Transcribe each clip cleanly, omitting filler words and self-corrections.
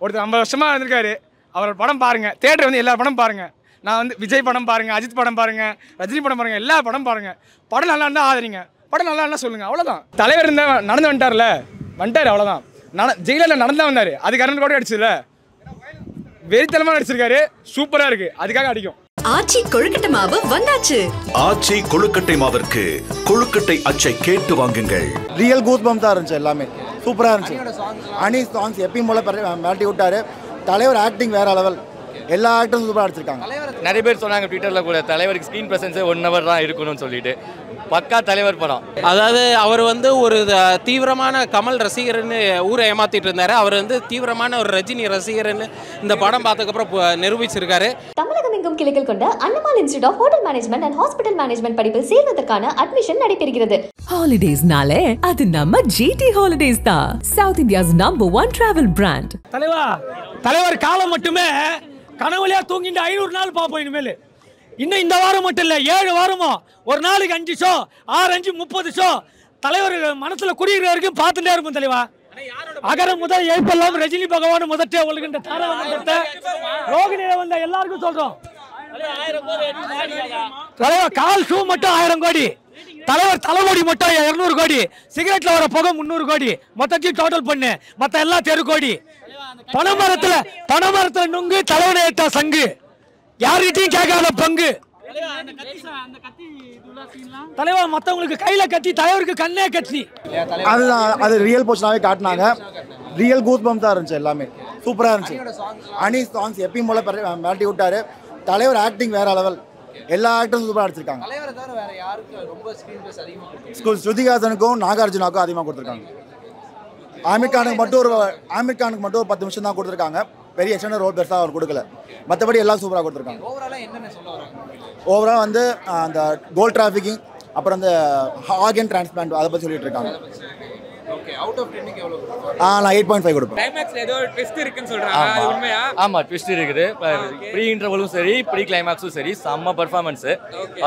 ஒருத்தர் 50 வருஷமாக இருந்திருக்காரு. அவரோட படம் பாருங்கள். தேட்டர் வந்து எல்லா படம் பாருங்கள். நான் வந்து விஜய் படம் பாருங்கள், அஜித் படம் பாருங்கள், ரஜினி படம் பாருங்கள், எல்லா படம் பாருங்கள். படம் நல்லா இருந்தால் ஆதரிங்க, படம் நல்லா இருந்தால் சொல்லுங்கள், அவ்வளோதான். தலைவர் இருந்தால் நடந்து வந்துட்டார் அவ்வளோதான். ஜெயிலில் நடந்து தான் வந்தார். அது கரண்ட் கூட அடிச்சதுல வெறித்தனமாக நடிச்சிருக்காரு. சூப்பராக இருக்குது, அதுக்காக அடிக்கும். ஆச்சி கொழுக்கட்டை மாவு வந்தாச்சு. ஆச்சி கொழுக்கட்டை மாவிற்கு கொழுக்கட்டை அச்சை கேட்டு வாங்குங்கள். ரியல் கூஸ் பம்ஸாக இருந்துச்சு, எல்லாமே சூப்பராக இருந்துச்சு. அனி சாங்ஸ் எப்பயும் போல மிரட்டி விட்டாரு. தலைவர் ஆக்டிங் வேற லெவல். எல்லா ஆக்டரும் சூப்பராக அடிச்சிருக்காங்க. நிறைய பேர் சொன்னாங்க ட்விட்டரில் கூட தலைவருக்கு ஸ்க்ரீன் ப்ரெசன்ஸே 1 hour தான் இருக்கணும்னு சொல்லிட்டு. பக்கா தலைவர் படம். அதாவது அவர் வந்து ஒரு தீவிரமான கமல் ரசிகர்னு ஊரை ஏமாத்திட்டு இருந்தாரு. அவர் வந்து தீவிரமான ஒரு ரஜினி ரசிகர்னு இந்த படம் பார்த்ததுக்கப்புறம் நிரூபிச்சிருக்காரு. தமிழகம் எங்கும் கிளைகள் கொண்ட Annamal institute of hotel management and hospital management படிப்பில் சேர்வதற்கான அட்மிஷன் நடைபெறுகிறது. ஹாலிடேஸ்னாலே அது நம்ம ஜிடி ஹாலிடேஸ் தான். South India's number 1 travel brand. தலைவர் காலம் மட்டுமே கனவுலையா தூங்கிட்டு 500 நாள் பார்ப்போம். இனிமேல் இன்னும் இந்த வாரம் மட்டும் இல்லை, 7 வாரமோ ஒரு நாளைக்கு 5 ஷோ, 6 5 30 ஷோ தலைவர் மனசுல குடிக்கிற வரைக்கும் பார்த்துட்டே இருப்போம். தலைவா அகர முதல் எழுப்பெல்லாம் ரஜினி பகவான் முதற்றே ஒழுகின்ற தாரவத்தை ரோகிணியில வந்த எல்லாருக்கும் சொல்றோம். தலைவர் கால் ஷூ மட்டும் 1000 கோடி, தலைவர் தலைமுடி மட்டும் 200 கோடி, சிகரெட்ல வர புகை 300 கோடி, மொத்தத்தையும் டோட்டல் பண்ணு, மத்த எல்லாம் 10 கோடி. பனைமரத்துல நுங்கு, தலைவனை ஏற்றா சங்கு, யார்கிட்டையும் கேட்காத பங்கு. தலைவர் மற்றவங்களுக்கு கையில கத்தி, தலைவருக்கு கண்ணே கத்தி. அதுதான், அது ரியல் போர்ஷனாவே காட்டினாங்க. ரியல் கூஸ் பம்ஸாக இருந்துச்சு, எல்லாமே சூப்பராக இருந்துச்சு. அனி சாங்ஸ் எப்பயும் போல மிரட்டி விட்டாரு. தலைவர் ஆக்டிங் வேற லெவல். எல்லா ஆக்டரும் சூப்பராக அடிச்சிருக்காங்க. ஸ்ருதிஹாசனுக்கும் நாகார்ஜுனாவுக்கும் அதிகமாக கொடுத்துருக்காங்க. ஆமீர் கானுக்கு மட்டும் ஒரு 10 நிமிஷம் தான் கொடுத்துருக்காங்க. பெரிய எக்ஸ்டெண்டட் ரோல் பெருசாக அவர் கொடுக்கல. மற்றபடி எல்லாம் சூப்பராக கொடுத்துருக்காங்க. ஓவரால் வந்து அந்த கோல்ட் டிராஃபிக்கிங், அப்புறம் அந்த ஆர்கன் டிரான்ஸ்பிளான்ட் அதை பற்றி சொல்லிட்டு இருக்காங்க. நான் 8.5 கொடுப்பேன். ஆமாம், ட்விஸ்ட் இருக்குது. ப்ரீ இன்டர்வலும் சரி, ப்ரீ கிளைமேக்ஸும் சரி, செம்ம பர்ஃபார்மன்ஸு.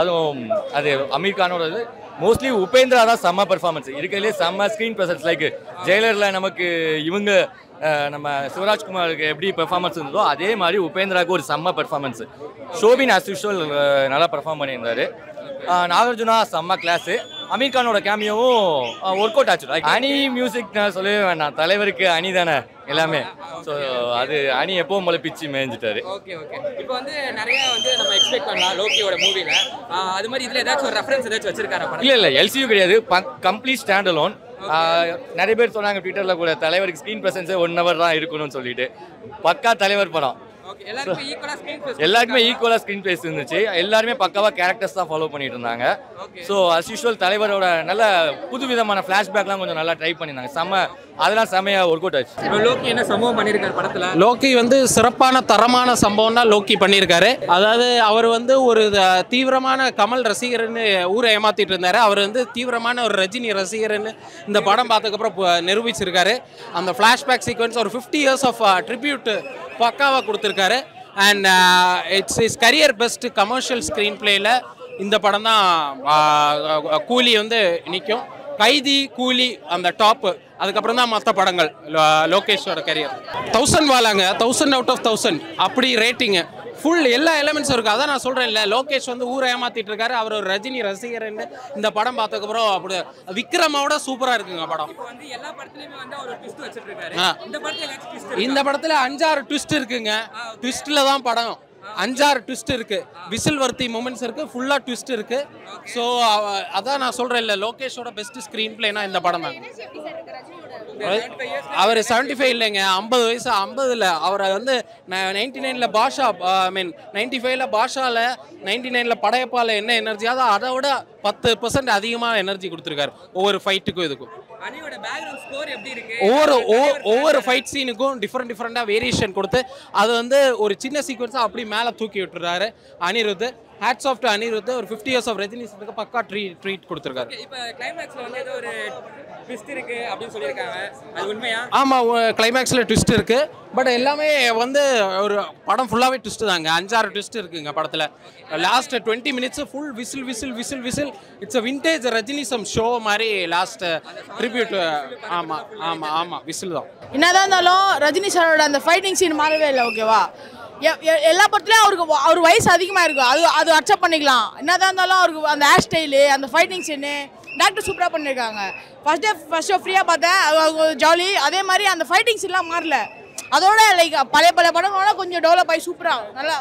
அதுவும் அது அமீர் கானோட மோஸ்ட்லி உபேந்திரா தான் செம்ம பர்ஃபார்மன்ஸ். இருக்கிறதுலே செம்ம ஸ்க்ரீன் ப்ரெசன்ஸ். லைக் ஜெயிலரில் நமக்கு இவங்க நம்ம சிவராஜ்குமாருக்கு எப்படி பெர்ஃபார்மன்ஸ் இருந்ததோ அதே மாதிரி உபேந்திராவுக்கு ஒரு செம்ம பெர்ஃபார்மன்ஸு. ஷோபின் ஆஸ் யூஷுவல் நல்லா பெர்ஃபார்ம் பண்ணியிருந்தார். நாகார்ஜுனா செம்ம கிளாஸு. அமீர் கானோட கேமியோவும் ஒர்க் அவுட் ஆச்சு. அனி மியூசிக் நான் சொல்லவே வேண்டாம், தலைவருக்கு அணி தானே எல்லாமே. ஸோ அது அணி எப்பவும் போல பிச்சு மேய்ஞ்சிட்டாரு. Okay okay. இப்போ வந்து நிறைய வந்து நம்ம எக்ஸ்பெக்ட் பண்ணலாம் லோக்கியோட மூவில. அது மாதிரி இதில் ஏதாச்சும் ஒரு ரெஃபரன்ஸ் ஏதாச்சும் வச்சிருக்காரு? இல்லை எல்சியூ கிடையாது, கம்ப்ளீட் ஸ்டாண்ட் அலோன். நிறைய பேர் சொன்னாங்க ட்விட்டரில் கூட தலைவருக்கு ஸ்க்ரீன் ப்ரெசன்ஸே 1 hour தான் இருக்கணும்னு சொல்லிட்டு. பக்கா தலைவர் படம். எல்லாருக்குமே ஈக்குவலாக ஸ்க்ரீன் பிளேஸ் இருந்துச்சு. எல்லாருமே பக்காவாக கேரக்டர்ஸ் தான் ஃபாலோ பண்ணிட்டு இருந்தாங்க. ஸோ அஸ் யூஷுவல் தலைவரோட நல்ல புது விதமான ஃப்ளாஷ்பேக்லாம் கொஞ்சம் நல்லா ட்ரை பண்ணியிருந்தாங்க. அதெல்லாம் செம்மையாக ஒர்க் அவுட் ஆச்சு. லோக்கி என்ன சம்பவம் பண்ணியிருக்காரு படத்தில்? லோக்கி வந்து சிறப்பான தரமான சம்பவம் தான் லோக்கி பண்ணியிருக்காரு. அதாவது அவர் வந்து ஒரு தீவிரமான கமல் ரசிகர்னு ஊரை ஏமாத்திட்டு இருந்தாரு. அவர் வந்து தீவிரமான ஒரு ரஜினி ரசிகர்னு இந்த படம் பார்த்ததுக்கப்புறம் நிரூபிச்சிருக்காரு. அந்த ஃப்ளாஷ்பேக் சீக்வன்ஸ் ஒரு 50 years ஆஃப் ட்ரிபியூட் பக்காவாக கொடுத்துருக்காரு. And it's is career best commercial screen பிளேயில் இந்த படம் தான். கூலி வந்து நிற்கும், கைதி, கூலி அந்த டாப்பு, அதுக்கப்புறம் தான் மற்ற படங்கள். லோகேஷோட கரியர் 1000 வாலாங்க, 1000 out of 1000 அப்படி ரேட்டிங்கு. ஃபுல் எல்லா எலிமெண்ட்ஸும் இருக்குது. அதான் நான் சொல்கிறேன் இல்லை, லோகேஷ் வந்து ஊரை ஏமாற்றிட்டு இருக்காரு. அவர் ஒரு ரஜினி ரசிகர்ன்னு இந்த படம் பார்த்ததுக்கப்புறம் அப்படி விக்ரமோட சூப்பராக இருக்குங்க படம். இந்த படத்தில் 5-6 ட்விஸ்ட் இருக்குங்க. ட்விஸ்ட்டில் தான் படம். 5-6 ட்விஸ்ட் இருக்குது. விசில் வர்த்தி மூமெண்ட்ஸ் இருக்குது, ஃபுல்லாக ட்விஸ்ட் இருக்குது. ஸோ அதான் நான் சொல்கிறேன் இல்லை, லோகேஷோட பெஸ்ட் ஸ்க்ரீன் பிளேனா இந்த படம் தான். அவர் 75 இல்லைங்க, 50 வயசு. 50 அவரை வந்து 99 பாஷா, ஐ மீன் 95 பாஷாவில், 99 படையப்பால் என்ன எனர்ஜியாவது அதை விட 10% அதிகமாக எனர்ஜி கொடுத்துருக்காரு ஒவ்வொரு ஃபைட்டுக்கும். இதுக்கும் ஒவ்வொரு ஃபைட் சீனுக்கும் டிஃப்ரெண்டாக வேரியேஷன் கொடுத்து அது வந்து ஒரு சின்ன சீக்வன்ஸாக அப்படி மேலே தூக்கி விட்டுறாரு Anirudh. Hats off to Anirudh. ஒரு 50 years ஆஃப் ரஜினிக்கு பக்கா ட்ரீட் கொடுத்துருக்காரு. இப்போ கிளைமேக்ஸ்ல வந்து ஏதோ ஒரு ட்விஸ்ட் இருக்கு அப்படின்னு சொல்லியிருக்காங்க, அது உண்மையா? ஆமாம், கிளைமேக்ஸில் ட்விஸ்ட் இருக்குது. பட் எல்லாமே வந்து ஒரு படம் ஃபுல்லாகவே ட்விஸ்ட் தாங்க. 5-6 ட்விஸ்ட் இருக்குங்க படத்தில். Last 20 minutes full whistle. It's a vintage Rajinism show மாதிரி லாஸ்ட் ட்ரிபியூட். ஆமாம் விசில் தான். என்னதான் இருந்தாலும் ரஜினி சாரோட அந்த ஃபைட்டிங் சீன் மாறவே இல்லை. ஓகேவா, எல்லா படத்துலையும் அவர் வயசு அதிகமாக இருக்கும், அது அக்செப்ட் பண்ணிக்கலாம். என்னதான் இருந்தாலும் அவருக்கு அந்த ஹேர் ஸ்டைலு, அந்த ஃபைட்டிங் சீனு டாக்டர் சூப்பராக பண்ணியிருக்காங்க. ஃபர்ஸ்ட் ஷோ ஃப்ரீயாக பார்த்தேன், அது ஜாலி. அதே மாதிரி அந்த ஃபைட்டிங் சீன்லாம் மாறல. அதோட லைக் பழைய படங்களோட கொஞ்சம் டெவலப் ஆகி சூப்பராக நல்லா.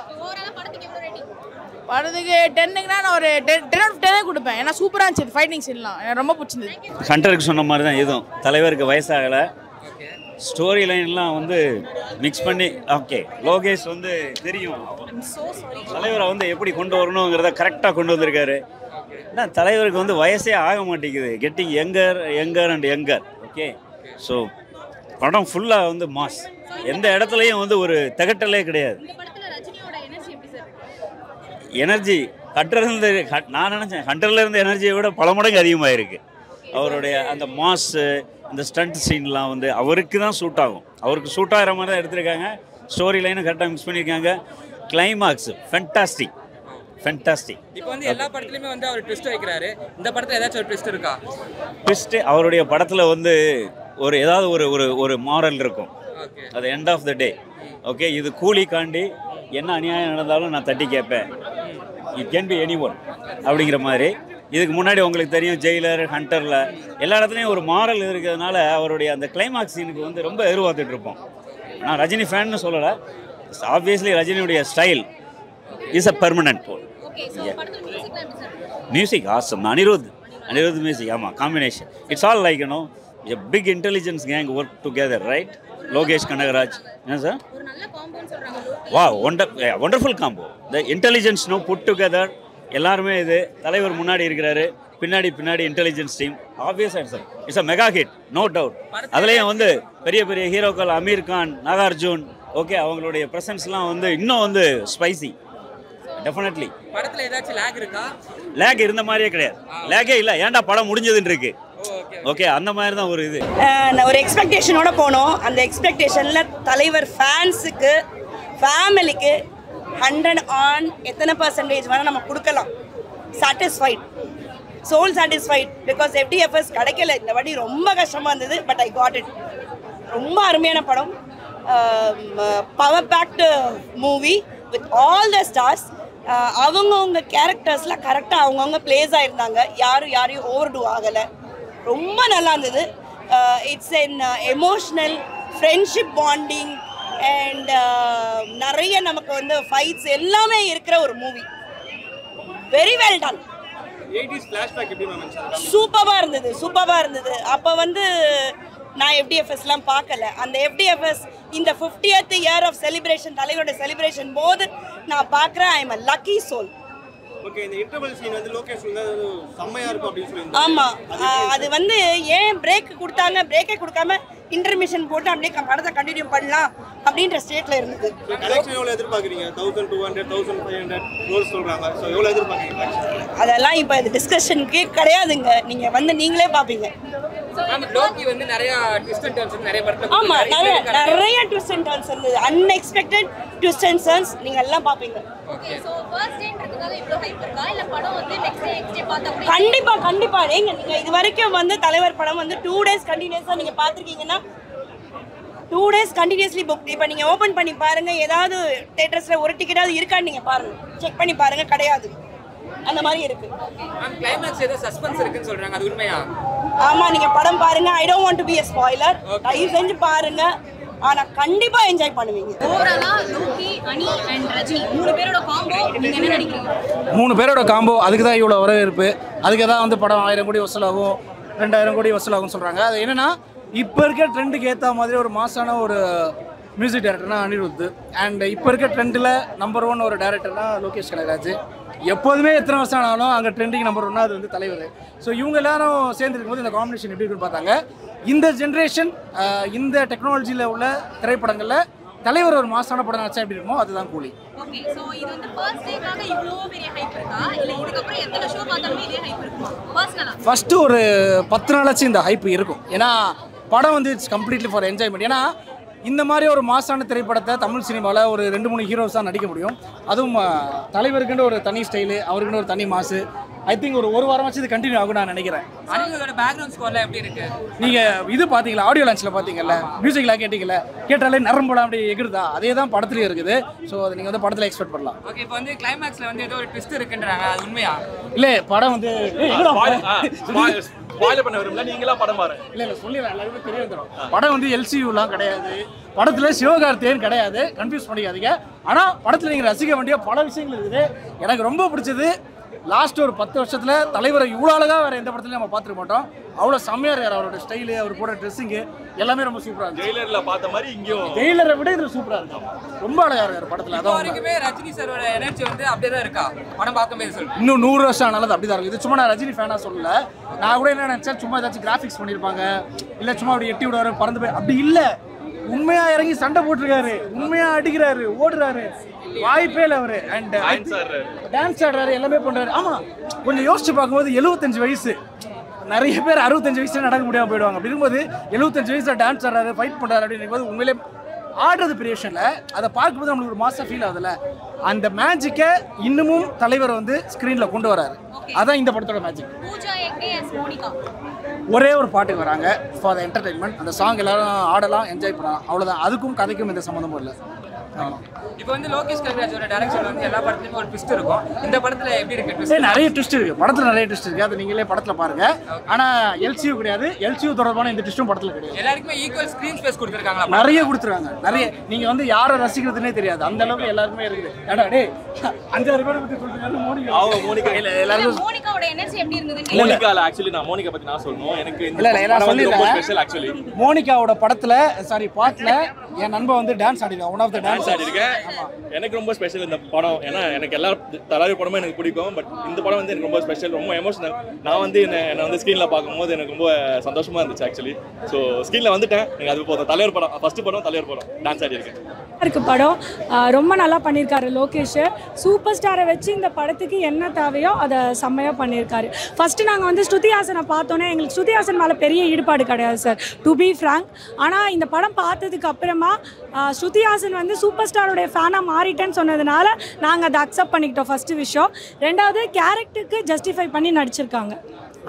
படத்துக்கு 10க்குனா நான் ஒரு 10 கொடுப்பேன். ஏன்னா சூப்பராக இருந்துச்சு ஃபைட்டிங் சீன்லாம், எனக்கு ரொம்ப பிடிச்சிருந்தது. ஹண்டருக்கு சொன்ன மாதிரி தான் இதுவும். தலைவருக்கு வயசாகலை, ஸ்டோரி லைன்லாம் வந்து மிக்ஸ் பண்ணி. ஓகே, லோகேஷ் வந்து தெரியும் தலைவரை வந்து எப்படி கொண்டு வரணுங்கிறத கரெக்டாக கொண்டு வந்திருக்காரு. ஏன்னா தலைவருக்கு வந்து வயசே ஆக மாட்டேங்குது, getting younger and younger. Okay, so படம் ஃபுல்லாக வந்து மாஸ், எந்த இடத்துலையும் வந்து ஒரு திகட்டலே கிடையாது. எனர்ஜி ஹண்டர்லேருந்து நான் நினச்சேன், ஹண்டரில் இருந்த எனர்ஜியை விட பல மடங்கு அதிகமாக இருக்குது. அவருடைய அந்த மாஸு, அந்த ஸ்டண்ட் சீன்லாம் வந்து அவருக்கு தான் சூட் ஆகும், அவருக்கு சூட் ஆகிற மாதிரி தான் எடுத்திருக்காங்க. ஸ்டோரி லைனும் கரெக்டாக மிக்ஸ் பண்ணியிருக்காங்க. Climax fantastic. இப்போ வந்து எல்லா படத்துலையுமே வந்து அவர் ட்விஸ்ட் வைக்கிறாரு, இந்த படத்தில் ஏதாச்சும் ஒரு ட்விஸ்ட் இருக்கா? ட்விஸ்ட்டு அவருடைய படத்தில் வந்து ஒரு ஏதாவது ஒரு மாரல் இருக்கும், அது end of the day. Okay, இது கூலிக்காண்டி என்ன அநியாயம் நடந்தாலும் நான் தட்டி கேட்பேன், it can be anyone அப்படிங்கிற மாதிரி. இதுக்கு முன்னாடி உங்களுக்கு தெரியும் ஜெயிலர், ஹண்டரில் எல்லா இடத்துலையும் ஒரு மாரல் இருக்கிறதுனால அவருடைய அந்த கிளைமாக்ஸ் சீனுக்கு வந்து ரொம்ப எதிர்பார்த்துட்டு இருப்போம். நான் ரஜினி ஃபேன்னு சொல்லலை, ஆப்வியஸ்லி ரஜினியுடைய style is a permanent pole. Music awesome, Anirudh music. ஆமாம், combination it's all like you know a big intelligence gang work together, right? Lokesh Kanagaraj, என்ன சார்? வா, wonderful combo. The intelligence no put together. எல்லாருமே இது தலைவர் முன்னாடி இருக்கிறாரு, பின்னாடி இன்டெலிஜென்ஸ் டீம். ஆப்வியஸாக it's a mega hit, no doubt. அதுலேயும் வந்து பெரிய ஹீரோக்கள் அமீர் கான், நாகார்ஜுன், ஓகே, அவங்களுடைய ப்ரெசன்ஸ்லாம் வந்து இன்னும் வந்து ஸ்பைசி. டெஃபினெட்லி படத்தில் ஏதாச்சும் லேக் இருக்கா? லேக் இருந்த மாதிரியே கிடையாது, லேக்கே இல்லை. ஏன்டா படம் முடிஞ்சதுன்னு இருக்கு. ஓகே, அந்த மாதிரி தான் ஒரு இது. ஒரு எக்ஸ்பெக்டேஷனோட போனோம். அந்த எக்ஸ்பெக்டேஷனில் தலைவர் ஃபேன்ஸுக்கு, ஃபேமிலிக்கு 100 on எத்தனை % வேணால் நம்ம கொடுக்கலாம். Satisfied, soul satisfied. Because FDFS கிடைக்கல இந்த வாட்டி, ரொம்ப கஷ்டமாக இருந்தது. But I got it. ரொம்ப அருமையான படம், power packed movie with all the stars. அவங்கவுங்க கேரக்டர்ஸ்லாம் கரெக்டாக அவங்கவுங்க பிளேஸ் ஆகிருந்தாங்க, யாரையும் ஓவர் டூ ஆகலை. ரொம்ப நல்லா இருந்தது. It's N emotional friendship bonding and நிறைய நமக்கு வந்து ஃபைட்ஸ் எல்லாமே இருக்கிற ஒரு மூவி. Very well done. சூப்பராக இருந்தது. அப்போ வந்து நான் FDFSலாம் பார்க்கல. அந்த FDFS இந்த 50th year ஆஃப் செலிப்ரேஷன், தலைவரோட செலிப்ரேஷன் போது நான் பார்க்குறேன். I am a lucky soul. Okay, இந்த இன்டர்வல் சீன் வந்து லோகேஷ் வந்து செம்மையா இருக்கும் அப்படி சொல்லிருந்தாங்க. ஆமா, அது வந்து ஏன் பிரேக் கொடுத்தாங்க, பிரேக்கே கொடுக்காம இன்டர்மிஷன் போட்டு அப்படியே படத்தை கண்டினியூ பண்ணலாம் அப்படின்ற ஸ்டேட்ல இருந்தது. கலெக்ஷன் எவ்வளவு எதிர்பார்க்கறீங்க? 1200 1500 ரோல்ஸ் சொல்றாங்க. சோ எவ்வளவு எதிர்பார்க்கறீங்க? அதெல்லாம் இப்போ இது டிஸ்கஷனுக்கே கிடையாதுங்க, நீங்க வந்து நீங்களே பாப்பீங்க. லோகி வந்து நிறைய ட்விஸ்ட் அண்ட் டர்ன்ஸ் நிறைய படத்துல. ஆமா, நிறைய ட்விஸ்ட் அண்ட் டர்ன்ஸ் இருந்தது, அன்எக்ஸ்பெக்டட் ட்விஸ்ட் அண்ட் டர்ன்ஸ் நீங்க எல்லாம் பாப்பீங்க. ஓகே, சோ ஃபர்ஸ்ட் டேன்றதுக்காக இவ்ளோ ஹைப் இருக்கா இல்ல படம் வந்து நெக்ஸ்ட் டே பார்த்தா கூட? கண்டிப்பா நீங்க இது வரைக்கும் வந்து தலைவர் படம் வந்து 2 days கண்டினியூஸா நீங்க பாத்துக்கிட்டீங்கன்னா 2 days கண்டினியூஸ்லி புக். இப்போ நீங்க ஓபன் பண்ணி பாருங்க, ஏதாவது தியேட்டர்ஸ்ல ஒரு டிக்கெட்டாவது இருக்கான்னு நீங்க பாருங்க, செக் பண்ணி பாருங்க, கிடையாது. அந்த மாதிரி இருக்கு. கிளைமாக்ஸ் ஏதோ சஸ்பென்ஸ் இருக்குன்னு சொல்றாங்க, அது உண்மையா? ஆமா, நீங்க படம் பாருங்க. I don't want to be a spoiler. தயவு செஞ்சு பாருங்க, ஆனா கண்டிப்பா என்ஜாய் பண்ணுவீங்க. ஓவராலா லோகி, அனி அண்ட் ரஜினி 3 பேரோட காம்போ நீங்க என்ன நினைக்கிறீங்க? 3 பேரோட காம்போ, அதுக்கு தான் இவ்வளோ வரவேற்பு. அதுக்கு தான் வந்து படம் 1000 கோடி வசூலாகும், 2000 கோடி வசூலாகும் சொல்கிறாங்க. அது என்னென்னா இப்போ இருக்க ட்ரெண்டுக்கு ஏற்ற மாதிரி ஒரு மாசான ஒரு மியூசிக் டைரக்டர்னா அனிருத். அண்ட் இப்போ இருக்க ட்ரெண்டில் நம்பர் 1 ஒரு டைரக்டர்னா லோகேஷ் கனகராஜ். எப்போதுமே எத்தனை வருஷம் ஆனாலும் அங்கே ட்ரெண்டிங் நம்பர் 1 அது வந்து தலைவர். ஸோ இவங்க எல்லாரும் சேர்ந்துருக்கும்போது இந்த காம்பினேஷன் எப்படி இருக்குன்னு பார்த்தாங்க. இந்த ஜென்ரேஷன் இந்த டெக்னாலஜியில் உள்ள திரைப்படங்களில் தலைவர் ஒரு மாசான படம் நினச்சா எப்படி இருக்குமோ அதுதான் கூலி. ஓகே சோ இது வந்து ஃபர்ஸ்ட் டேக்காக இவ்ளோ பெரிய ஹைப் இருக்கா இல்ல இதுக்கு அப்புறம் எத்தனை ஷோ பார்த்தாலுமே இதே ஹைப் இருக்குமா பர்சனலா? ஃபர்ஸ்ட் ஒரு 10 நாளாச்சு இந்த ஹைப் இருக்கும். ஏன்னா படம் வந்து இட்ஸ் கம்ப்ளீட்லி ஃபார் என்ஜாய்மெண்ட். ஏன்னா இந்த மாதிரி ஒரு மாசான திரைப்படத்தை தமிழ் சினிமாவில் ஒரு 2-3 ஹீரோஸ் தான் நடிக்க முடியும். அதுவும் தலைவருக்குன்னு ஒரு தனி ஸ்டைலு, அவருக்குன்னு ஒரு தனி மாசு. ஐ திங்க் ஒரு வாரமாச்சு இது கண்டினியூ ஆகும் நான் நினைக்கிறேன். அனிருத்தோட பேக்ரவுண்ட் ஸ்கோர்லாம் எப்படி இருக்கு? நீங்கள் இது பார்த்தீங்களா, ஆடியோ லான்ச்சில் பார்த்தீங்கல்ல, மியூசிக்லாம் கேட்டீங்கல்ல, கேட்டாலே நரம்புலாம் அப்படி எகிருதா, அதே தான் படத்துலேயும் இருக்குது. ஸோ அதை நீங்கள் வந்து படத்தில் எக்ஸ்பெக்ட் பண்ணலாம். ஓகே இப்போ வந்து கிளைமேக்ஸில் வந்து ஏதோ ஒரு ட்விஸ்ட் இருக்குன்றாங்க, அது உண்மையா? இல்லை படம் வந்து ஸ்பாயில் பண்ண விரும்பல, நீங்களா படம் பாருங்க. இல்லை சொல்லிடுறேன், எல்லாருமே தெரிய வந்துடும். படம் வந்து எல்சியூலாம் கிடையாது, படத்தில் சிவகார்த்திகேயன் கிடையாது, கன்ஃபியூஸ் பண்ணிக்காதீங்க. ஆனால் படத்தில் நீங்கள் ரசிக்க வேண்டிய பல விஷயங்கள் இருக்குது. எனக்கு ரொம்ப பிடிச்சது லாஸ்ட் ஒரு 10 வருஷத்தில் தலைவரை இவ்வளோ அழகாக வேறு எந்த படத்துலையும் நம்ம பார்த்துக்க மாட்டோம். அவ்வளோ செம்மையாக இருக்கார். அவரோட ஸ்டைலு, அவர் போடுற ட்ரெஸ்ஸிங்கு எல்லாமே ரொம்ப சூப்பராக இருக்கும். ஜெயிலரில் பார்த்த மாதிரி இங்கேயும் ஜெயிலரை விட இது சூப்பராக இருக்கும். ரொம்ப அழகாக இருக்கார் படத்தில். இப்போ வரைக்குமே ரஜினி சாரோட எனர்ஜி வந்து அப்படியே தான் இருக்கா படம் பார்க்கும்போது? சொல்லு இன்னும் 100 வருஷம் ஆனாலும் அப்படி தான் இருக்கும். இது சும்மா நான் ரஜினி ஃபேனாக சொல்லல. நான் கூட என்ன நினச்சேன், சும்மா ஏதாச்சும் கிராஃபிக்ஸ் பண்ணியிருப்பாங்க, இல்லை சும்மா அப்படி எட்டி விடுவார் பறந்து போய், அப்படி இல்லை. உண்மையா இறங்கி சண்டை போட்டிருக்காரு, உண்மையா அடிக்கிறாரு, ஓடுறாரு, வாய்ப்பே இல்லை அவரு. அண்ட் டான்ஸ் ஆடுறாரு, எல்லாமே பண்றாரு. ஆமா கொஞ்சம் யோசிச்சு பார்க்கும்போது 75 வயசு, நிறைய பேர் 65 வயசுல நடக்க முடியாம போயிடுவாங்க. அப்படி இருக்கும்போது 75 வயசுல டான்ஸ் ஆடுறாரு, ஃபைட் பண்றாரு அப்படின்னு உண்மையிலே ஆடுறது பெரிய விஷயம் இல்லை. அதை பார்க்கும்போது நம்மளுக்கு ஒரு மாசம் ஃபீல் ஆகுதுல்ல. அந்த மேஜிக்கை இன்னமும் தலைவர் வந்து ஸ்க்ரீன்ல கொண்டு வராரு. அதான் இந்த படத்தோட மேஜிக். பூஜா எக்னே as மோனிகா ஒரே ஒரு பாட்டுக்கு வராங்க ஃபார் த என்டர்டைன்மெண்ட். அந்த சாங் எல்லாரும் ஆடலாம், என்ஜாய் பண்ணலாம், அவ்வளோதான். அதுக்கும் கதைக்கும் எந்த சம்மந்தமும் இல்லை. ஆமாம். இப்போ வந்து லோகேஷ் கனகராஜோட டைரக்ஷன் வந்து எல்லா படத்துலயும் ஒரு ட்விஸ்ட் இருக்கும். இந்த படத்துல எப்படி இருக்கு ட்விஸ்ட்? நிறைய ட்விஸ்ட் இருக்கு படத்துல, நிறைய ட்விஸ்ட் இருக்கு. அது நீங்களே படத்துல பாருங்க. ஆனா எல்சியூ கிடையாது, எல்சியூ தொடர்பான இந்த ட்விஸ்டும் படத்துல கிடையாது. எல்லாருக்குமே ஈக்குவல் ஸ்கிரீன் ஸ்பேஸ் கொடுத்துருக்காங்களா? நிறைய கொடுத்துருக்காங்க. நிறைய நீங்க வந்து யாரை ரசிக்கிறதுனே தெரியாது, அந்த அளவுக்கு எல்லாருமே இருக்குது. ஏடா டேய் 5-6 பேரை பத்தி சொல்றீங்க. மோனிகா அவங்க மோனிகா இல்ல எல்லாரும் மோனிகாவோட எனர்ஜி எப்படி இருந்தது? மோனிகால ஆக்சுவலி நான் மோனிகா பத்தி நான் சொல்லணும். எனக்கு இல்ல நான் ரொம்ப ஸ்பெஷல் ஆக்சுவலி. மோனிகாவோட படத்துல பாட்டுல என் நண்பன் வந்து டான்ஸ் ஆடிருக்கான். ஒன் ஆஃப் தி டான்ஸ் ஆடிருக்கேன். எனக்கு ரொம்ப ஸ்பெஷல் இந்த படம். ஏன்னா எனக்கு எல்லா தலைவர் படமும் எனக்கு பிடிக்கும். பட் இந்த படம் வந்து எனக்கு ரொம்ப ஸ்பெஷல், ரொம்ப எமோஷனல். நான் வந்து என்னை வந்து ஸ்க்ரீனில் பார்க்கும்போது எனக்கு ரொம்ப சந்தோஷமாக இருந்துச்சு ஆக்சுவலி. ஸோ ஸ்க்ரீனில் வந்துட்டேன். எனக்கு அது போதும். தலைவர் படம் ஃபர்ஸ்ட் படம், தலைவர் படம் டான்ஸ் ஆடிருக்கேன். இருக்கு படம் ரொம்ப நல்லா பண்ணியிருக்காரு லோகேஷ். சூப்பர் ஸ்டாரை வச்சு இந்த படத்துக்கு என்ன தேவையோ அதை செம்மையாக பண்ணியிருக்காரு. ஃபஸ்ட்டு நாங்கள் வந்து ஸ்ருதி ஹாசனை பார்த்தோன்னே எங்களுக்கு ஸ்ருதி ஹாசன் மேலே பெரிய ஈடுபாடு கிடையாது சார், டு பி ஃப்ராங்க். ஆனால் இந்த படம் பார்த்ததுக்கு அப்புறமா ஸ்ருதி ஹாசன் வந்து சூப்பர் ஸ்டாரோடைய ஃபேனாக மாறிட்டேன்னு சொன்னதுனால நாங்கள் அதை அக்செப்ட் பண்ணிக்கிட்டோம். ஃபஸ்ட்டு விஷயம். ரெண்டாவது கேரக்டருக்கு ஜஸ்டிஃபை பண்ணி நடிச்சிருக்காங்க.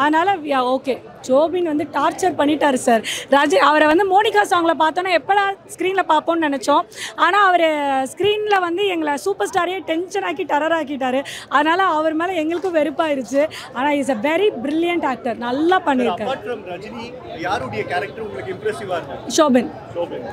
அதனால் ஓகே. ஜோபின் வந்து டார்ச்சர் பண்ணிட்டார் சார். அவரை வந்து மோனிகா சாங்கில் பார்த்தோன்னா எப்படா ஸ்க்ரீனில் பார்ப்போம்னு நினச்சோம். ஆனால் அவர் ஸ்க்ரீனில் வந்து எங்களை சூப்பர் ஸ்டாரையே டென்ஷன் ஆக்கி டெரர் ஆக்கிட்டார். அதனால் அவர் மேலே எங்களுக்கும் வெறுப்பாயிருச்சு. ஆனால் is a very brilliant actor, நல்லா பண்ணியிருக்காரு.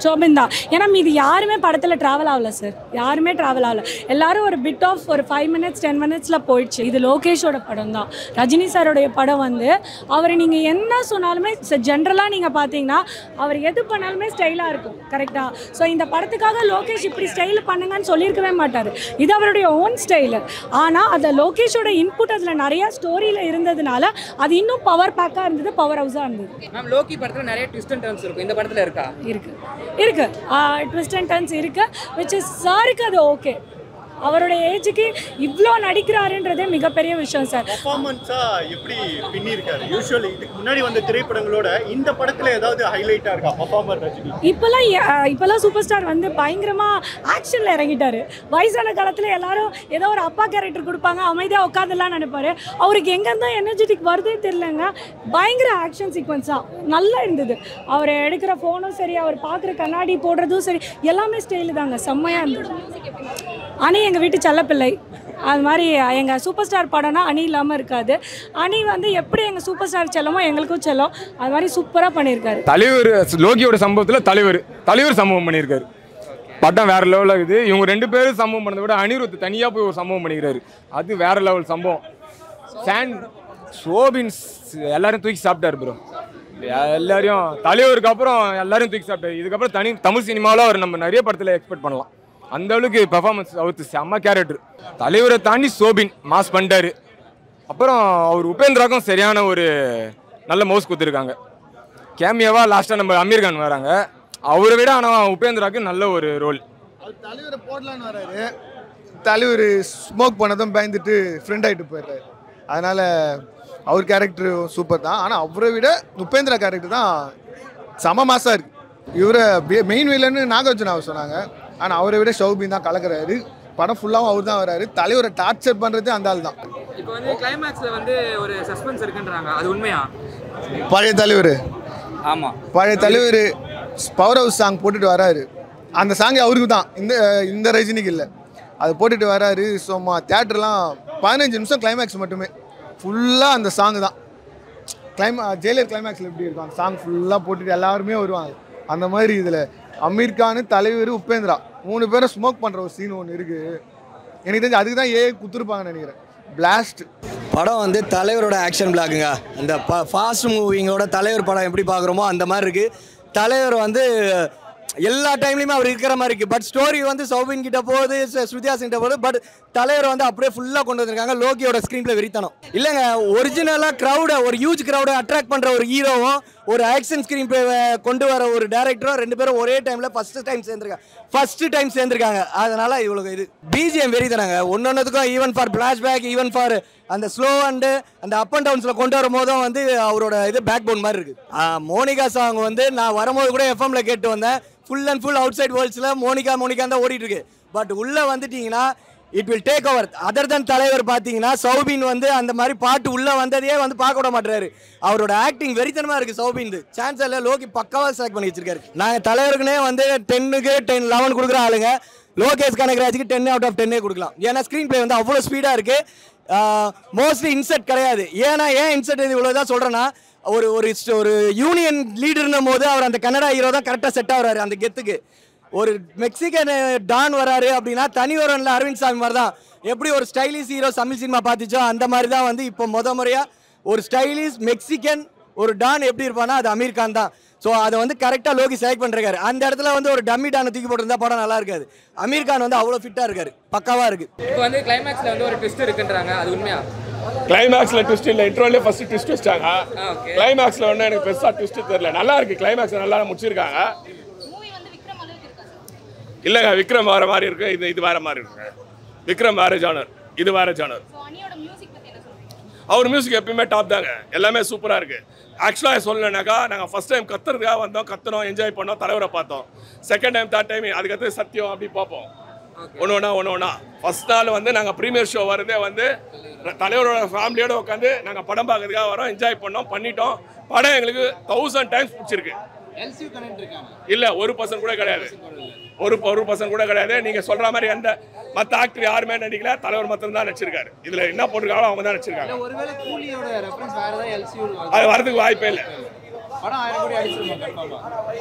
ஷோபின் தான். ஏன்னா மீது யாருமே படத்தில் ட்ராவல் ஆகல சார், யாருமே ட்ராவல் ஆகல. எல்லாரும் ஒரு பிட் ஆஃப் ஒரு 5 minutes 10 minutesல போயிடுச்சு. இது லோகேஷோட படம் தான். ரஜினி சாரோடைய படம் வந்து அவர் நீங்கள் என்ன சொன்னாலுமே ஜென்ரலாக நீங்கள் பார்த்தீங்கன்னா அவர் எது பண்ணாலுமே ஸ்டைலாக இருக்கும். கரெக்டாக? ஸோ இந்த படத்துக்காக லோகேஷ் இப்படி ஸ்டைல் பண்ணுங்கன்னு சொல்லியிருக்கவே மாட்டார். இது அவருடைய ஓன் ஸ்டைலு. ஆனால் அந்த லோகேஷோட இன்புட் அதில் நிறையா ஸ்டோரியில் இருந்ததுனால அது இன்னும் பவர் பேக்காக இருந்தது, பவர் ஹவுஸாக இருந்தது. மேம் லோக்கி படத்தில் நிறைய ட்விஸ்ட் அண்ட் டர்ன்ஸ் இருக்கும். இந்த படத்தில் இருக்கா? இருக்கு ட்விஸ்ட் அண்ட் டர்ன்ஸ் இருக்கு. விச் இஸ் சாருக்கு அது ஓகே. அவரோட ஏஜுக்கு இவ்வளோ நடிக்கிறாருன்றதே மிகப்பெரிய விஷயம் சார். பர்ஃபார்மன்ஸா எப்படி பின்னிருக்காரு? யூசுவலி இதுக்கு முன்னாடி வந்த திரைப்படங்களோட இந்த படத்துல ஏதாவது ஹைலைட்டா இருக்கா பர்ஃபார்மர் ரஜினி? இப்போல்லாம் சூப்பர் ஸ்டார் வந்து பயங்கரமாக ஆக்ஷனில் இறங்கிட்டாரு. வயசான காலத்தில் எல்லாரும் ஏதோ ஒரு அப்பா கேரக்டர் கொடுப்பாங்க, அமைதியாக உட்காந்துலாம் நினைப்பாரு. அவருக்கு எங்கேருந்தோ எனர்ஜெட்டிக் வருதே தெரியலங்க. பயங்கர ஆக்ஷன் சீக்வன்ஸாக நல்லா இருந்தது. அவர் எடுக்கிற ஃபோனும் சரி, அவர் பார்க்குற கண்ணாடி போடுறதும் சரி, எல்லாமே ஸ்டைலு தாங்க, செம்மையாக இருந்தது. அணி எங்கள் வீட்டு செல்லப்பிள்ளை. அது மாதிரி எங்கள் சூப்பர் ஸ்டார் படம்னா அணி இல்லாமல் இருக்காது. அணி வந்து எப்படி எங்கள் சூப்பர் ஸ்டார் செல்லமோ எங்களுக்கும் செல்லும். அது மாதிரி சூப்பராக பண்ணியிருக்காரு. தலைவர் லோகியோட சம்பவத்தில் தலைவர் சம்பவம் பண்ணியிருக்காரு. படம் வேற லெவலில் இருக்குது. இவங்க 2 பேரும் சம்பவம் பண்ணதை விட அனிருத் தனியாக போய் ஒரு சம்பவம் பண்ணிக்கிறாரு. அது வேற லெவல் சம்பவம். ஷோபின்ஸ் எல்லாரும் தூக்கி சாப்பிட்டாரு ப்ரோ. எல்லாரையும் தலைவருக்கு அப்புறம் எல்லாரும் தூக்கி சாப்பிட்டாரு. இதுக்கப்புறம் தமிழ் சினிமாவில் அவர் நம்ம நிறைய படத்தில் எக்ஸ்பெக்ட் பண்ணலாம். அந்த அளவுக்கு பெர்ஃபார்மன்ஸ் அவருக்கு செம்ம கேரக்டர். தலைவரை தாண்டி ஷோபின் மாஸ் பண்ணிட்டாரு. அப்புறம் அவர் உபேந்திராக்கும் சரியான ஒரு நல்ல மவுஸ் கொடுத்துருக்காங்க. கேமியாவா லாஸ்ட்டாக நம்ம அமீர் கான் வராங்க. அவரை விட ஆனால் உபேந்திராவுக்கு நல்ல ஒரு ரோல். தலைவரை போடலான்னு வராரு, தலைவர் ஸ்மோக் பண்ணதும் பயந்துட்டு ஃப்ரெண்ட் ஆகிட்டு போயிடுறாரு. அதனால் அவர் கேரக்டர் சூப்பர் தான். ஆனால் அவரை விட உபேந்திரா கேரக்டர் தான் சம மாசாக இருக்குது. இவரை மெயின் வில்லன்னு நாகார்ஜுனா அவர் சொன்னாங்க, ஆனால் அவரை விட ஷௌபின் தான் கலக்கிறாரு. படம் ஃபுல்லாகவும் அவர் தான் வராரு. தலைவரை டார்ச்சர் பண்ணுறது அந்த ஆள் தான். இப்போ வந்து கிளைமேக்ஸில் வந்து ஒரு சஸ்பென்ஸ் இருக்குன்றாங்க, அது உண்மையா? பழைய தலைவர், ஆமாம் பழைய தலைவர் பவர் ஹவுஸ் சாங் போட்டுட்டு வராரு. அந்த சாங் அவருக்கு தான், இந்த ரஜினிக்கு இல்லை. அது போட்டுட்டு வராரு. சும்மா தேட்டர்லாம் 15 நிமிஷம் கிளைமேக்ஸ் மட்டுமே, ஃபுல்லாக அந்த சாங் தான். ஜெயிலர் கிளைமேக்ஸில் எப்படி இருக்கும், அந்த சாங் ஃபுல்லாக போட்டுட்டு எல்லாருமே வருவாங்க. அந்த மாதிரி இதில் அமீர் கான், தலைவர், உபேந்திரா 3 பேரும் ஸ்மோக் பண்ணுற ஒரு சீன் ஒன்று இருக்குது. எனக்கு தெரிஞ்சு அதுக்கு தான் குத்துருப்பாங்கன்னு நினைக்கிறேன். பிளாஸ்ட் படம் வந்து தலைவரோட ஆக்ஷன் பிளாக்குங்க. அந்த ஃபாஸ்ட் மூவிங்கோட தலைவர் படம் எப்படி பார்க்குறோமோ அந்த மாதிரி இருக்குது. தலைவர் வந்து எல்லா டைம்லையுமே அவர் இருக்கிற மாதிரி இருக்குது. பட் ஸ்டோரி வந்து சௌபின் கிட்ட போகுது, ஸ்ருதி ஹாசன் கிட்ட போகுது. பட் தலைவர் வந்து அப்படியே ஃபுல்லாக கொண்டு வந்திருக்காங்க. லோகியோட ஸ்க்ரீன் பிளே வெறித்தனம் இல்லைங்க. ஒரிஜினலாக க்ரௌடை, ஒரு ஹியூஜ் க்ரௌடை அட்ராக்ட் பண்ணுற ஒரு ஹீரோவும் ஒரு ஆக்ஷன் ஸ்க்ரீன் பிளே கொண்டு வர ஒரு டேரக்டரும் 2 பேரும் ஒரே டைமில் ஃபஸ்ட்டு டைம் சேர்ந்துருக்காங்க. அதனால இவ்வளோ இது பிஜிஎம் வெறித்தனாங்க. ஒன்னொன்றுக்கும் even for flashback, even for அந்த ஸ்லோ அண்டு அந்த அப் அண்ட் டவுன்ஸில் கொண்டு வரும் போதும் வந்து அவரோட இது பேக் போன் மாதிரி இருக்குது. மோனிகா சாங் வந்து நான் வரும்போது கூட எஃப்எம்ல கேட்டு வந்தேன். Full and full outside வேர்ல்ட்ஸில் மோனிகா தான் ஓடிட்டு இருக்கு. பட் உள்ளே வந்துட்டீங்கன்னா it will take over. Other than தலைவர் பார்த்தீங்கன்னா சௌபின் வந்து அந்த மாதிரி பாட்டு உள்ளே வந்ததையே வந்து பார்க்க விட மாட்டாரு. அவரோட ஆக்டிங் வெறித்தனமாக இருக்குது. சௌபின் சான்ஸ் இல்லை, லோகி பக்காவாக செலக்ட் பண்ணி வச்சிருக்காரு. நாங்கள் தலைவருக்குனே வந்து 10க்கு 10 11 கொடுக்குற ஆளுங்க. லோகேஷ் கனகராஜுக்கு 10 out of 10 கொடுக்கலாம். ஏன்னா ஸ்க்ரீன் பிளே வந்து அவ்வளோ ஸ்பீடாக இருக்குது. மோஸ்ட்லி இன்செர்ட் கிடையாது. ஏன் இன்செர்ட் இது இவ்வளோ தான் சொல்கிறேன்னா, ஒரு யூனியன் லீடர்னும் போது அவர் அந்த கன்னடா ஹீரோ தான் கரெக்டாக செட் ஆகுறாரு அந்த கெத்துக்கு. ஒரு மெக்சிகன் டான் வராரு அப்படின்னா தனி வரன்ல அரவிந்த் சாமி மாதிரி தான். எப்படி ஒரு ஸ்டைலிஷ் ஹீரோ தமிழ் சினிமா பார்த்துச்சோ அந்த மாதிரி தான் வந்து இப்போ முறையாக ஒரு ஸ்டைலிஷ் மெக்சிகன் ஒரு டான் எப்படி இருப்பானா அது அமீர் கான் தான். ஸோ அதை வந்து கரெக்டாக லோகி செலக்ட் பண்ணிருக்காரு. அந்த இடத்துல வந்து ஒரு டம்மி டானை தூக்கி போட்டிருந்தா படம் நல்லா இருக்காது. அமீர் கான் வந்து அவ்வளோ ஃபிட்டாக இருக்காரு, பக்காவாக இருக்குது. இப்போ வந்து கிளைமேக்ஸில் வந்து ஒரு ட்விஸ்ட் இருக்குன்றாங்க, அது உண்மையா? கிளைமேக்ஸில் ட்விஸ்ட் இல்லை, இன்ட்ரோலே ஃபர்ஸ்ட் ட்விஸ்ட் வச்சாங்க. கிளைமேக்ஸில் ஒன்றும் எனக்கு பெருசாக ட்விஸ்ட் தெரியல. நல்லா இருக்கு, கிளைமேக்ஸ் நல்லா முடிச்சிருக்காங்க. இல்லைங்க, விக்ரம் வேற மாதிரி இருக்கு, இது வேற மாதிரி இருக்குங்க. விக்ரம் வேற ஜானர், இது வேற ஜானர். அவர் மியூசிக் எப்பயுமே டாப் தாங்க, எல்லாமே சூப்பராக இருக்கு. ஆக்சுவலாக சொல்லலைனாக்கா நாங்கள் ஃபர்ஸ்ட் டைம் கத்துறதுக்காக வந்தோம், கத்துனோம், என்ஜாய் பண்ணோம், தலைவரை பார்த்தோம். செகண்ட் டைம், தேர்ட் டைம் அதுக்கடுத்து சத்தியம் அப்படி பார்ப்போம். ஒன்று ஃபர்ஸ்ட் நாள் வந்து நாங்கள் ப்ரீமியர் ஷோ வரதே வந்து தலைவரோட ஃபேமிலியோட உட்காந்து நாங்கள் படம் பார்க்கறதுக்காக வரோம், என்ஜாய் பண்ணிட்டோம். படம் எங்களுக்கு 1000 times பிடிச்சிருக்கு. இல்லை, 1% கூட கிடையாது, ஒரு பர்சன்ட் கூட கிடையாது. நீங்கள் சொல்கிற மாதிரி அந்த மற்ற ஆக்டர் யாருமே நடிக்கல, தலைவர் மட்டும் தான் நடிச்சிருக்காரு. இதில் என்ன போட்டிருக்காங்களோ அவங்க தான் நடிச்சிருக்காங்க. அது வரதுக்கு வாய்ப்பே இல்லை.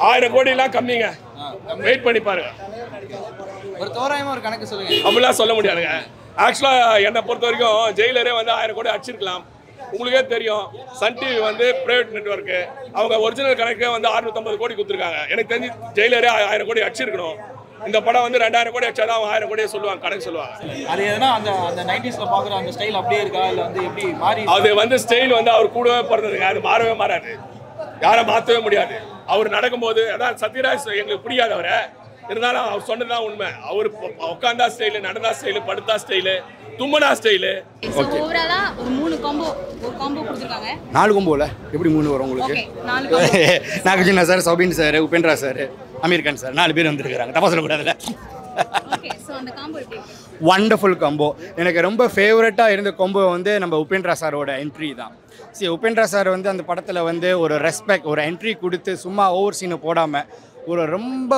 1000 கோடிலாம் கம்மிங்க, வெயிட் பண்ணி பாருங்க. ஒரு தோராயமா ஒரு கணக்கு சொல்லுங்க. அப்படிலாம் சொல்ல முடியாதுங்க. ஆக்சுவலாக என்னை பொறுத்த வரைக்கும் ஜெயிலரே வந்து 1000 கோடி அடிச்சிருக்கலாம். உங்களுக்கே தெரியும், சன் டிவி வந்து பிரைவேட் நெட்வொர்க்கு, அவங்க ஒரிஜினல் கணக்கே வந்து 650 கோடி கொடுத்துருக்காங்க. எனக்கு தெரிஞ்சு ஜெயிலரே 1000 கோடி அடிச்சிருக்கணும். இந்த படம் வந்து 2000 கோடி அடிச்சாதான் அவங்க 1000 கோடியே சொல்லுவாங்க, கணக்கு சொல்லுவாங்க. அது எதனா அந்த 90s பார்க்குற அந்த ஸ்டைல் அப்படியே இருக்கா, இல்லை வந்து எப்படி மாறி? அது வந்து ஸ்டைல் வந்து அவர் கூடவே பிறந்ததுங்க, அது மாறவே மாறாது, யாரும் மாற்றவே முடியாது. அவர் நடக்கும்போது அதான் சத்யராஜ் எங்களுக்கு பிடிக்காது அவரை, இருந்தாலும் அவர் சொன்னதுதான் உண்மை. அவர் உட்காந்தா ஸ்டைலு, நடந்தா ஸ்டைலு, படுத்தா ஸ்டைலு, தும்மனா ஸ்டைலு. ஓகே, ஓவராலா ஒரு 3 காம்போ கொடுத்துருக்காங்க. 4 காம்போல எப்படி 3 வரும் உங்களுக்கு? Nagarjuna sir, Soubin sir, Upendra sir, Aamir Khan sir, 4 பேர் வந்துருக்காங்க. தப்பா சொல்லக்கூடாதுல்ல. ஓகே, சோ அந்த காம்போ எப்படி? Wonderful combo. எனக்கு ரொம்ப ஃபேவரட்டாக இருந்த காம்போ வந்து நம்ம உபேந்திரா சாரோட என்ட்ரி தான். சரி, உபேந்திரா சார் வந்து அந்த படத்தில் வந்து ஒரு ரெஸ்பெக்ட், ஒரு என்ட்ரி கொடுத்து சும்மா ஓவர் சீனை போடாமல் ரொம்ப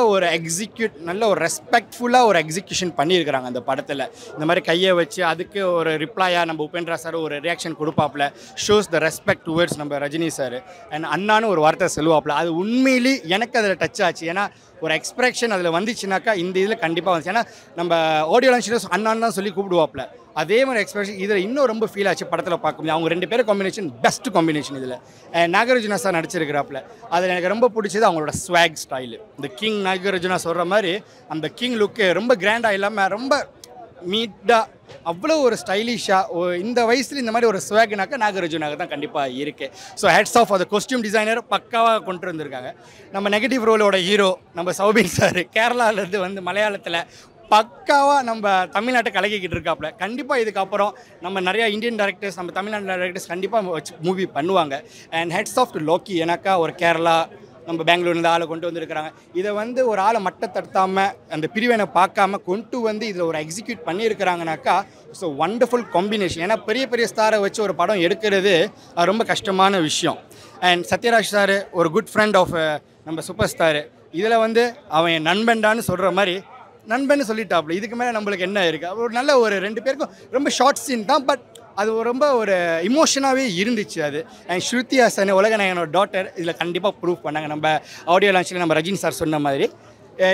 நல்ல ஒரு ரெஸ்பெக்ட்ஃபுல்லாக ஒரு எக்ஸிக்யூஷன் பண்ணியிருக்கிறாங்க அந்த படத்தில். இந்த மாதிரி கையை வச்சு அதுக்கு ஒரு ரிப்ளையாக நம்ம உபேந்திரா சார் ஒரு ரியாக்ஷன் கொடுப்பாப்புல. ஷோஸ் த ரெஸ்பெக்ட் டுவர்ட்ஸ் நம்ம ரஜினி சார். அண்ட் அண்ணான்னு ஒரு வார்த்தை சொல்லுவாப்புல. அது உண்மையிலே எனக்கு அதில் டச் ஆச்சு. ஏன்னா ஒரு எக்ஸ்பிரஷன் அதில் வந்துச்சுனாக்கா இந்த இதில் கண்டிப்பாக வந்துச்சு. ஏன்னா நம்ம ஆடியோ லான்ச்சில் அண்ணான்னு தான் சொல்லி கூப்பிடுவாப்புல. அதே மாதிரி எக்ஸ்பிரஷன் இதில் இன்னும் ரொம்ப ஃபீல் ஆச்சு படத்தில் பார்க்க முடியும். அவங்க 2 பேரும் காம்பினேஷன் பெஸ்ட் காம்பினேஷன் இதில். நாகார்ஜுனா சார் நடிச்சிருக்கிறாப்புல. அதில் எனக்கு ரொம்ப பிடிச்சது அவங்களோட ஸ்வாக் ஸ்டைலு. இந்த கிங் நாகார்ஜுனா சொல்கிற மாதிரி அந்த கிங் லுக்கு ரொம்ப கிராண்டாக இல்லாமல் ரொம்ப மீட்டாக அவ்வளோ ஒரு ஸ்டைலிஷாக இந்த வயசில் இந்த மாதிரி ஒரு ஸ்வாக்னாக்கா நாகார்ஜுனாக தான் கண்டிப்பாக இருக்குது. ஸோ ஹேட்ஸ் ஆஃப் அந்த காஸ்டியூம் டிசைனர் பக்காவாக கொண்டு வந்திருக்காங்க. நம்ம நெகட்டிவ் ரோலோட ஹீரோ நம்ம சௌபின் சார் கேரளாவிலேருந்து வந்து மலையாளத்தில் பக்காவாக நம்ம தமிழ்நாட்டை கலக்கிக்கிட்டு இருக்காப்புல. கண்டிப்பாக இதுக்கப்புறம் நம்ம நிறையா இந்தியன் டேரக்டர்ஸ் நம்ம தமிழ்நாட்டு டேரக்டர்ஸ் கண்டிப்பாக வச்சு மூவி பண்ணுவாங்க. And hats off to Loki, ஏன்னாக்கா ஒரு கேரளா நம்ம பெங்களூர்லேருந்து ஆளை கொண்டு வந்திருக்கிறாங்க. இதை வந்து ஒரு ஆளை மட்டத்தடுத்தாமல் அந்த பிரிவினை பார்க்காம கொண்டு வந்து இதில் ஒரு எக்ஸிக்யூட் பண்ணியிருக்கிறாங்கனாக்கா ஸோ வண்டர்ஃபுல் காம்பினேஷன். ஏன்னா பெரிய பெரிய ஸ்டாரை வச்சு ஒரு படம் எடுக்கிறது ரொம்ப கஷ்டமான விஷயம். அண்ட் சத்யராஜ் சார் ஒரு குட் ஃப்ரெண்ட் ஆஃப் நம்ம சூப்பர் ஸ்டாரு. இதில் வந்து அவன் என் நண்பன்டான்னு சொல்கிற மாதிரி நண்பன்னு சொல்லிட்டாப்புல. இதுக்கு மேலே நம்மளுக்கு என்ன இருக்குது? ஒரு நல்ல ஒரு 2 பேருக்கும் ரொம்ப ஷார்ட் சீன் தான், பட் அது ரொம்ப ஒரு இமோஷனாகவே இருந்துச்சு அது. அண்ட் ஸ்ருதி ஹாசன் உலகநாயகனோட டாட்டர் இதில் கண்டிப்பாக ப்ரூவ் பண்ணாங்க. நம்ம ஆடியோ லான்ச்சில் நம்ம ரஜினி சார் சொன்ன மாதிரி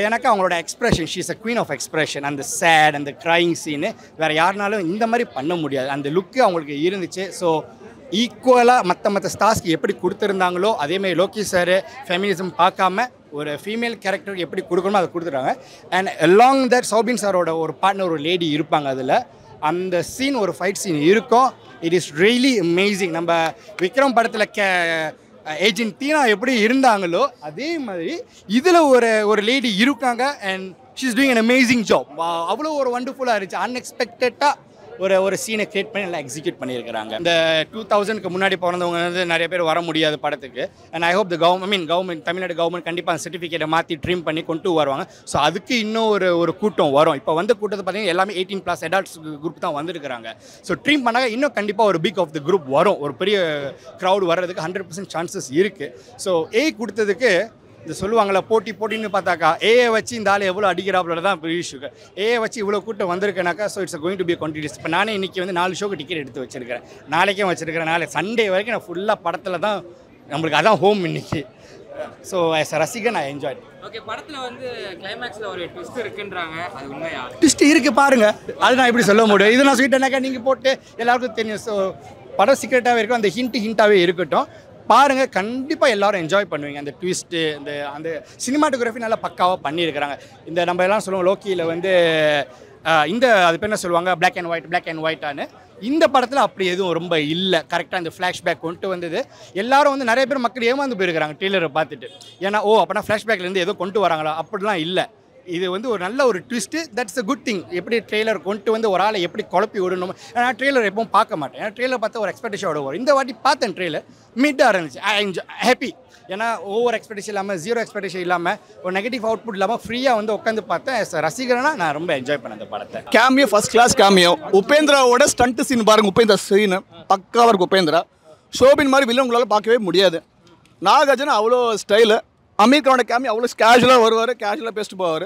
எனக்கு அவங்களோட expression, she is a queen of expression. அந்த சேட் அந்த க்ரைங் சீனு வேறு யாருனாலும் இந்த மாதிரி பண்ண முடியாது. அந்த லுக்கு அவங்களுக்கு இருந்துச்சு. ஸோ ஈக்குவலாக மற்ற ஸ்டார்ஸ்க்கு எப்படி கொடுத்துருந்தாங்களோ அதேமாதிரி லோகி சார் ஃபெமினிசம் பார்க்காம ஒரு ஃபீமேல் கேரக்டருக்கு எப்படி கொடுக்கணுமோ அதை கொடுத்துட்டாங்க. அண்ட் அலாங் தட் சௌபின் சாரோட ஒரு பார்ட்னர் ஒரு லேடி இருப்பாங்க. அதில் அந்த சீன் ஒரு ஃபைட் சீன் இருக்கும். It is really amazing. நம்ம விக்ரம் படத்தில் ஏஜென்ட் தீனா எப்படி இருந்தாங்களோ அதே மாதிரி இதில் ஒரு லேடி இருக்காங்க. And she is doing an amazing job. அவ்வளோ ஒரு வண்டர்ஃபுல்லாக இருந்துச்சு. அன்எக்ஸ்பெக்டடாக ஒரு சீனை கிரியேட் பண்ணி எல்லாம் எக்ஸிக்யூட் பண்ணியிருக்கிறாங்க. இந்த 2000க்கு முன்னாடி பிறந்தவங்க வந்து நிறைய பேர் வர முடியாது படத்துக்கு. And I hope the government Tamil Nadu government கண்டிப்பாக அந்த சர்டிஃபிகேட்டை மாற்றி ட்ரீம் பண்ணி கொண்டு வருவாங்க. ஸோ அதுக்கு இன்னும் ஒரு கூட்டம் வரும். இப்போ வந்து கூட்டத்தை பார்த்தீங்கன்னா எல்லாமே 18+ அடல்ட்ஸ் குரூப் தான் வந்திருக்கிறாங்க. ஸோ ட்ரீம் பண்ணாங்க இன்னும் கண்டிப்பாக ஒரு பிக் ஆஃப் த குரூப் வரும். ஒரு பெரிய க்ரௌட் வர்றதுக்கு 100% சான்சஸ் இருக்குது. ஸோ கொடுத்ததுக்கு இந்த சொல்லுவாங்களா போட்டின்னு பார்த்தாக்கா ஏஐ வச்சு இந்த ஆள் எவ்வளோ அடிக்கிறாப்புல தான் பெரிய இஷ்யூ. ஏஐ வச்சு இவ்வளோ கூட்டம் வந்திருக்கேனாக்கா so it's going to be continues. இப்போ நானே இன்றைக்கி வந்து 4 ஷோக்கு டிக்கெட் எடுத்து வச்சிருக்கிறேன். நாளைக்கும் வச்சிருக்கிறேன். நாளை சண்டே வரைக்கும் நான் ஃபுல்லாக படத்தில் தான், நம்மளுக்கு அதான் ஹோம் இன்னைக்கு. ஸோ ஆஸ் அ ரசிகன் நான் என்ஜாய். ஓகே, படத்தில் வந்து கிளைமேக்ஸில் ஒரு ட்விஸ்ட் இருக்குன்றாங்க, அது உண்மையா? ட்விஸ்ட் இருக்குது பாருங்கள், அது நான் எப்படி சொல்ல முடியும்? இது நான் சொல்லிட்டேனாக்கா நீங்கள் போட்டு எல்லாருக்கும் தெரியும். ஸோ படம் சீக்ரெட்டாகவே இருக்கும். அந்த ஹிண்ட்டாகவே இருக்கட்டும். பாருங்கள், கண்டிப்பாக எல்லோரும் என்ஜாய் பண்ணுவீங்க. அந்த ட்விஸ்ட்டு அந்த சினிமாட்டோகிராஃபி நல்லா பக்காவாக பண்ணியிருக்கிறாங்க. இந்த நம்ம எல்லாம் சொல்லுவோம் லோக்கியில் வந்து அது பேர் என்ன சொல்லுவாங்க, பிளாக் அண்ட் ஒயிட்டானு. இந்த படத்தில் அப்படி எதுவும் ரொம்ப இல்லை. கரெக்டாக இந்த ஃப்ளாஷ்பேக் கொண்டு வந்தது. எல்லாரும் வந்து நிறைய பேர் மக்கள் ஏமாந்து போயிருக்கிறாங்க ட்ரெய்லரை பார்த்துட்டு. ஏன்னா அப்போனா ஃப்ளாஷ்பேக்லேருந்து ஏதோ கொண்டு வராங்களா, அப்படிலாம் இல்லை. இது வந்து ஒரு நல்ல ஒரு twist. That's a good thing. எப்படி ட்ரெய்லர் கொண்டு வந்து ஒரு ஆளை எப்படி குழப்பி விடணும். நான் ட்ரெய்லர் எப்பவும் பார்க்க மாட்டேன். ஏன்னா ட்ரெய்லர் பார்த்தா ஒரு எக்ஸ்பெக்டேஷனோட வரும். இந்த வாட்டி பார்த்தேன் ட்ரெய்லர் மீட்டாக இருந்துச்சு. I enjoy, happy. ஏன்னா ஓவர் எக்ஸ்பெக்டேஷன் இல்லாமல், ஜீரோ எக்ஸ்பெக்டேஷன் இல்லாமல், ஒரு நெகட்டிவ் அவுட்புட் இல்லாமல் ஃப்ரீயாக வந்து உட்காந்து பார்த்தேன். ரசிகரனா நான் ரொம்ப என்ஜாய் பண்ணேன் அந்த படத்தை. Cameo first class cameo. உபேந்திராவோட ஸ்டண்ட் சீன் பாருங்க. உபேந்திரா சீன் பக்காவாக இருக்கும். உபேந்திரா ஷோபின் மாதிரி வில்லன் உங்களால் பார்க்கவே முடியாது. நாகார்ஜுனா அவ்வளோ ஸ்டைலு. அமீர் கானோட கேமியோ அவ்வளோ கேஷுவலாக வருவார், கேஷுவலாக பேசிட்டு போவார்.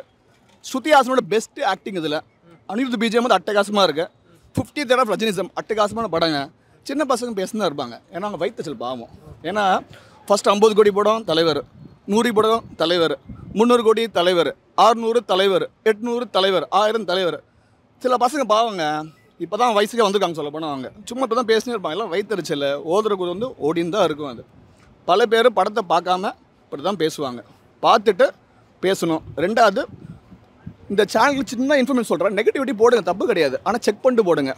ஸ்ருதி ஹாசனோட பெஸ்ட் ஆக்டிங் இதில். அனிருத் பிஜிஎம் வந்து அட்டகாசமாக இருக்குது. 50th ஆஃப் ரஜினிசம் அட்டகாசமான படங்க. சின்ன பசங்க பேசினா இருப்பாங்க. ஏன்னா அவங்க வயிற்றுச்சல் பாவம். ஏன்னா ஃபஸ்ட் 50 கோடி படம் தலைவர், 100 படம் தலைவர், 300 கோடி தலைவர், 600 தலைவர், 800 தலைவர், 1000 தலைவர். சில பசங்க பாவங்க இப்போ தான் வயசுக்கே வந்துருக்காங்க. சொல்ல போனால் அவங்க சும்மா இப்போ தான் பேசினே இருப்பாங்க. எல்லாம் வயிற்றுச்சல் ஓதுறது வந்து ஓடின்னு தான் இருக்கும். அது பல பேர் படத்தை பார்க்காம இப்படி தான் பேசுவாங்க. பார்த்துட்டு பேசணும். ரெண்டாவது, இந்த சேனல் சின்ன இன்ஃபர்மேஷன் சொல்கிறேன். நெகட்டிவிட்டி போடுங்க, தப்பு கிடையாது. ஆனால் செக் பண்ணிட்டு போடுங்க.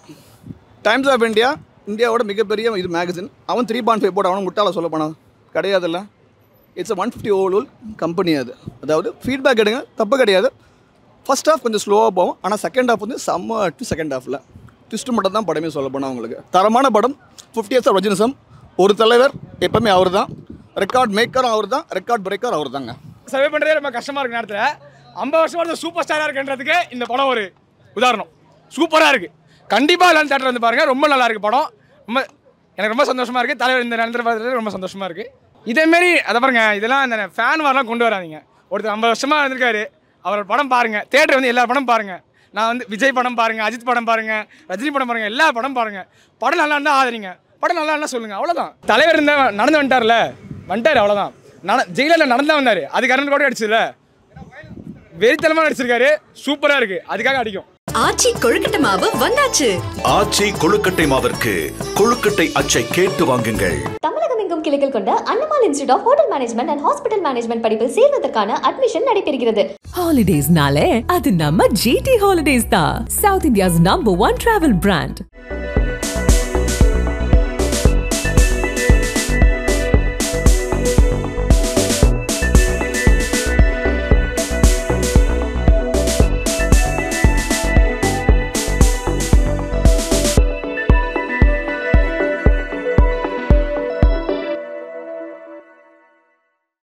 டைம்ஸ் ஆஃப் இந்தியா இந்தியாவோட மிகப்பெரிய இது மேகசின். அவன் 3.5 போட அவனை முட்டாள சொல்ல போனான் கிடையாதுல்ல. It's 150 old company. அதாவது ஃபீட்பேக் எடுங்க, தப்பு கிடையாது. ஃபர்ஸ்ட் ஹாஃப் கொஞ்சம் ஸ்லோவாக போகும். ஆனால் செகண்ட் ஹாஃப் வந்து செம்ம செகண்ட் ஹாஃபில் ட்விஸ்ட்டு மட்டும் தான் படமே சொல்ல போனால் அவங்களுக்கு. தரமான படம். 50 years ஆஃப் ரஜினிசம். ஒரு தலைவர் எப்போவுமே அவர் தான். ரெக்கார்ட் மேக்கரும் அவர் தான், ரெக்கார்ட் பிரேக்கர் அவர் தாங்க. சர்வே பண்ணுறதே ரொம்ப கஷ்டமாக இருக்கு. நேரத்தில் 50 வருஷம் சூப்பர் ஸ்டாராக இருக்குன்றதுக்கு இந்த படம் ஒரு உதாரணம். சூப்பராக இருக்குது. கண்டிப்பாக எல்லாரும் தேட்டர் வந்து பாருங்கள். ரொம்ப நல்லா இருக்குது படம். எனக்கு ரொம்ப சந்தோஷமாக இருக்குது. தலைவர் இந்த நிரந்தர பார்த்துட்டு ரொம்ப சந்தோஷமாக இருக்குது. இதேமாரி அதை பாருங்க, இதெல்லாம் அந்த ஃபேன் வாரெலாம் கொண்டு வராதிங்க. ஒருத்தர் 50 வருஷமாக இருந்திருக்காரு, அவரோட படம் பாருங்கள். தேட்டர் வந்து எல்லா படம் பாருங்கள். நான் வந்து விஜய் படம் பாருங்கள், அஜித் படம் பாருங்கள், ரஜினி படம் பாருங்கள், எல்லா படம் பாருங்கள். படம் நல்லா இருந்தால் ஆதரிங்க, படம் நல்லா இருந்தால் சொல்லுங்கள். அவ்வளோதான். தலைவர் இருந்தால் நடந்து வந்துட்டார் அவ்வளோதான். ஜெயிலில் நடந்து வந்தார். அது கரண்ட் கூட அடிச்சதுல வெறித்தனமாக நடிச்சிருக்காரு. சூப்பராக இருக்குது. அதுக்காக அடிக்கும். ஆச்சி கொழுக்கட்டை மாவு வந்தாச்சு. ஆச்சி கொழுக்கட்டை மாவிற்கு கொழுக்கட்டை அச்சை கேட்டு வாங்குங்கள். தமிழகம் உலகெங்கும் கிளைகள் கொண்ட Annamal institute of hotel management and hospital management படிப்பில் சேர்வதற்கான அட்மிஷன் நடைபெறுகிறது. Holidays nale adu namma GT Holidays da, South India's #1 travel brand.